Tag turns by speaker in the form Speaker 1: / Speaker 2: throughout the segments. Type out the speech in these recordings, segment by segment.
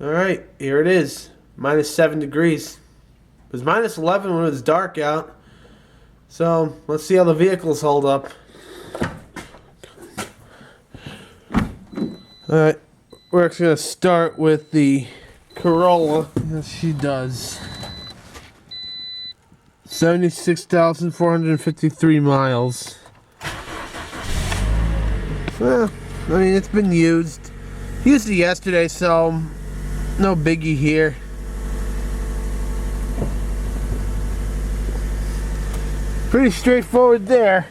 Speaker 1: Alright, here it is. -7 degrees. It was -11 when it was dark out. So, let's see how the vehicles hold up. Alright, we're actually going to start with the Corolla. Yes, she does. 76,453 miles. Well, I mean, it's been used. Used it yesterday, so no biggie here. Pretty straightforward there.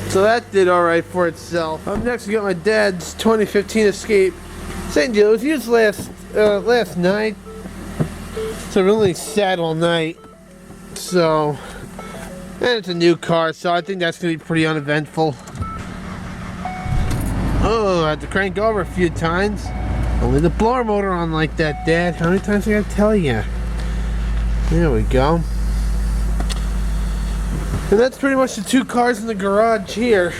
Speaker 1: So that did alright for itself. Up next we got my dad's 2015 Escape. Same deal, it was used last night. So it really sat all night. So, and it's a new car, so I think that's going to be pretty uneventful. Oh, I had to crank over a few times. Only the blower motor on like that, Dad. How many times I gotta tell you? There we go. And that's pretty much the two cars in the garage here.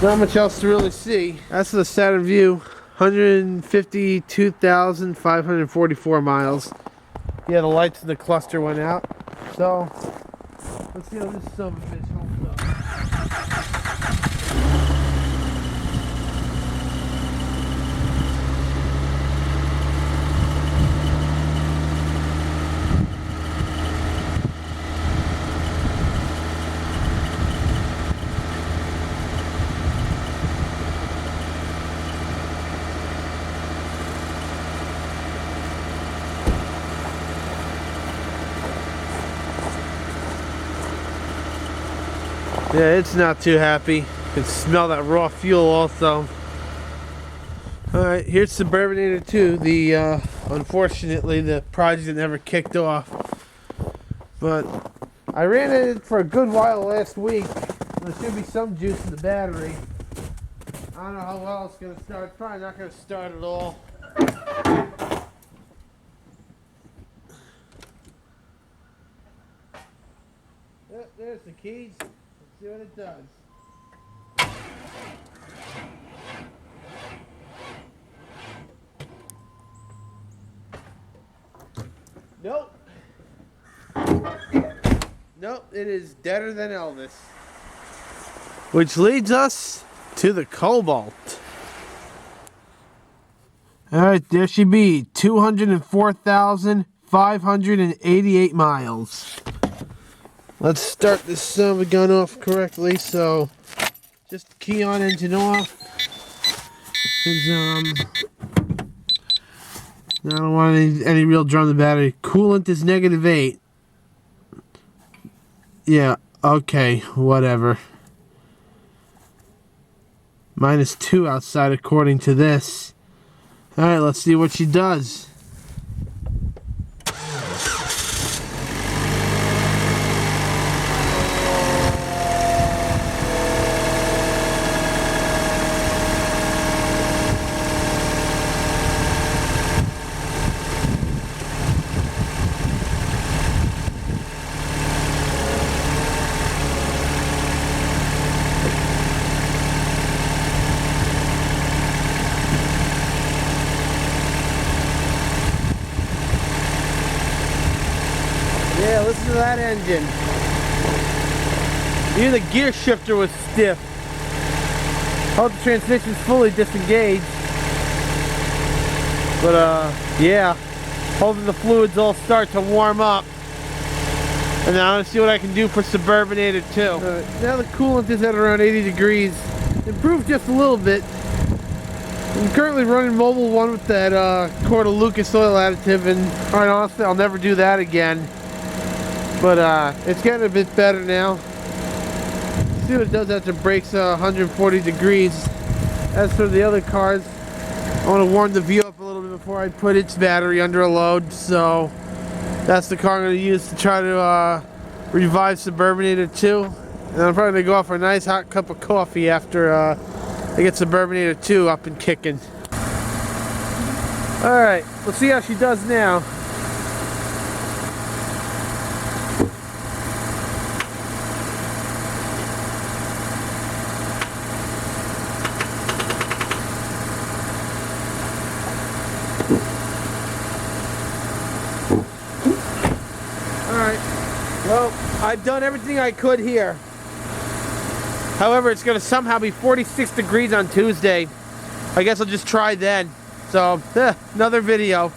Speaker 1: Not much else to really see. That's the Saturn VUE, 152,544 miles. Yeah, the lights in the cluster went out. So, let's see how this son of a bitch holds up. Yeah, it's not too happy. You can smell that raw fuel also. Alright, here's Suburbanator II. The unfortunately the project never kicked off. But I ran it for a good while last week. There should be some juice in the battery. I don't know how well it's gonna start. It's probably not gonna start at all. There's the keys. See what it does. Nope. Nope, it is deader than Elvis. Which leads us to the Cobalt. Alright, there she be. 204,588 miles. Let's start this son of a gun off correctly. So, just key on engine off. I don't want any real draw on the battery. Coolant is -8. Yeah, okay, whatever. -2 outside according to this. Alright, let's see what she does. Yeah, listen to that engine. Even the gear shifter was stiff. Hope the transmission's fully disengaged. But yeah, hoping the fluids all start to warm up. And now I'm gonna see what I can do for Suburbanator II. Now the coolant is at around 80 degrees. Improved just a little bit. I'm currently running Mobile 1 with that Corolla Lucas oil additive, and quite honestly, I'll never do that again. But it's getting a bit better now. See what it does after it breaks 140 degrees. As for the other cars, I want to warm the VUE up a little bit before I put its battery under a load. So that's the car I'm going to use to try to revive Suburbanator II. And I'm probably going to go out for a nice hot cup of coffee after I get Suburbanator II up and kicking. Alright, let's see how she does now. I've done everything I could here. However, it's going to somehow be 46 degrees on Tuesday. I guess I'll just try then. So, another video.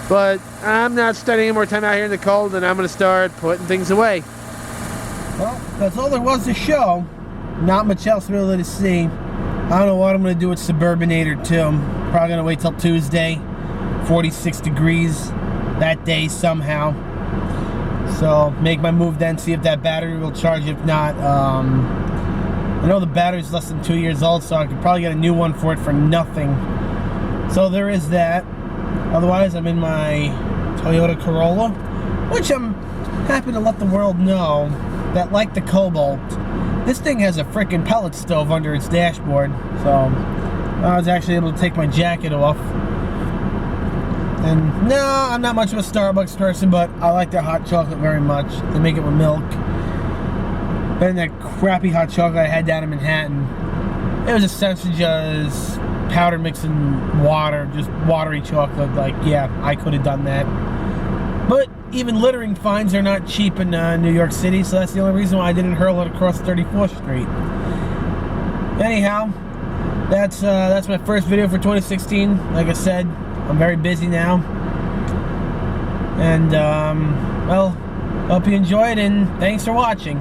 Speaker 1: But I'm not spending any more time out here in the cold, and I'm going to start putting things away. Well, that's all there was to show. Not much else really to see. I don't know what I'm going to do with Suburbanator 2. I'm probably going to wait till Tuesday. 46 degrees that day somehow. So, make my move then, see if that battery will charge. If not, I know the battery's less than 2 years old, so I could probably get a new one for it for nothing. So there is that. Otherwise, I'm in my Toyota Corolla, which I'm happy to let the world know that, like the Cobalt, this thing has a freaking pellet stove under its dashboard. So I was actually able to take my jacket off. And no, I'm not much of a Starbucks person, but I like their hot chocolate very much. They make it with milk. Better than that crappy hot chocolate I had down in Manhattan. It was essentially just powder mixed in water, just watery chocolate. Like, yeah, I could have done that. But even littering fines are not cheap in New York City, so that's the only reason why I didn't hurl it across 34th Street. Anyhow, that's my first video for 2016. Like I said, I'm very busy now. And, well, hope you enjoyed, and thanks for watching.